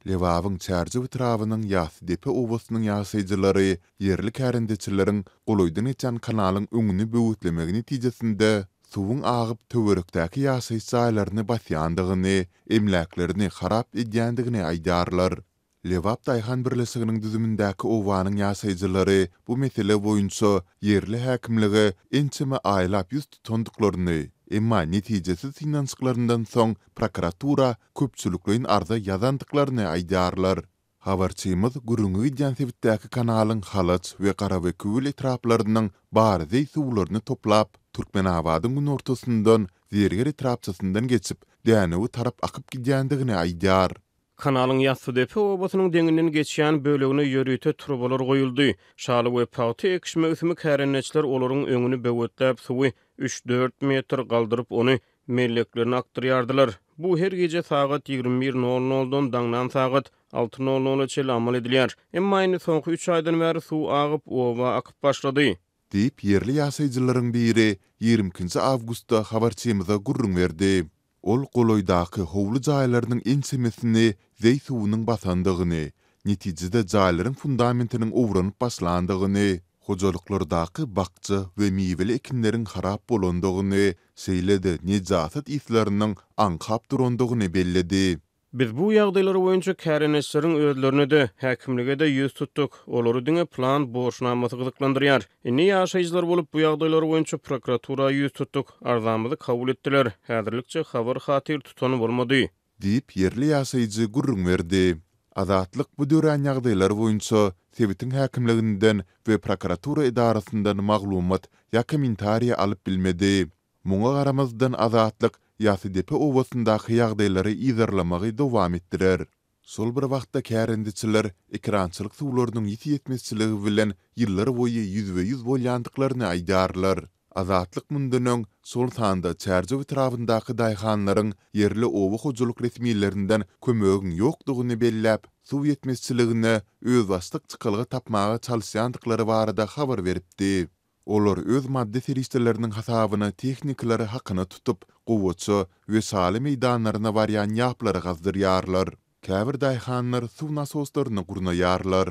Lewabın çärji bitrawynyň ýasy depe owasynyň ýasaýjylary yerli kärendeçilerin goloýdan etýän kanalyň öňüni böwütlemegi netijesinde suwuň agyp töwerekdäki ýasaý saýlaryny basýandygyny, emläklerini harap edýändigini aýdarlar. Lewap Daýhan birleşiginiň düzümindäki owanyň ýasaýjylary bu mesele boýunça yerli häkimligi ençeme aýlap ýüz tutandyklaryny, emma netijesiz finansyklarynyň soň prokuratura köpçülikliň arza ýazandyklaryny aýdarlar. Habarçymyz Gürüňi edýän sebitdäki kanalyň Halaç we Garawekül etraplarynyň baryzy suwlaryny toplap, Türkmenabadyň gün ortasyndan Zerger etrapçysyndan geçip, dänewi tarap akyp gidýändigini aýdar. Kanalyň ýasy depe obasynyň deňinden geçýän bölegine ýörüýte turbalar goýuldy. Şaly we paty ekişme üsümi kärenneçler olaryň öňüni böwetläp suwy 3-4 metr galdyryp ony melleklerine aktarýardylar. Bu her gece saat 21:00-dan daňdan saat 6:00-a çel amal edilýär. Emma ýene soňky 3 aýdan bäri suw agyp oba akyp başlady. Diýip yerli ýasaýjylaryň biri 20 awgustda habarçymyza gurrun berdi. Ol goloýdaky howly jaýlarynyň ensemesini zey suwunyň basandygyny, netijede jaýlaryň fundamentiniň owranyp başlandygyny, hojalyklardaky bakça we miweli ekinleriň harap bolandygyny, seýledi nejasat islerini aňkap durandygyny belledi. Biz bu ýagdaýlar boýunça kärenetçileriň özlerine de, häkimlige de ýüz tutduk. Olary diňe plan borçnamasy gyzyklandyrýar. Indi ýaşaýjylar bolup bu ýagdaýlar boýunça prokuratura ýüz tutduk. Arzamyzy kabul etdiler. Häzirlikçe habar hatyr tutany bolmady. Diýip yerli ýasaýjy gurrun berdi. Azatlyk bu dören ýagdaýlar boýunça sebitiň häkimliginden we prokuratura idarasyndan maglumat ýa kommentariýa alyp bilmedi. Muňa garamazdan Azatlyk ýasy depe owasyndaky ýagdaýlary izarlamagy dowam etdirer. Sol bir wagtda kärendeçiler ekrançylyk suwlarynyň ýetmezçiligi bilen ýyllar boýy ýüzbe-ýüz bolýandyklaryny aýdarlar. Azatlyk mundan sol sanda çärji etrafyndaky daýhanlaryň yerli owa hojalyk resmiýetlerinden kömegi ýokdugyny belläp, suw ýetmezçiligine öz wastyk çykylgy tapmaga çalyşýandyklary barada habar beripdi. Olar öz madde serişlerinin hasabyny tekniklary hakyna tutup, gowatça we saly meýdanlaryna barýan ýaplary gazdyrýarlar. Käbir daýhanlar suw nasoslaryny gurnaýarlar.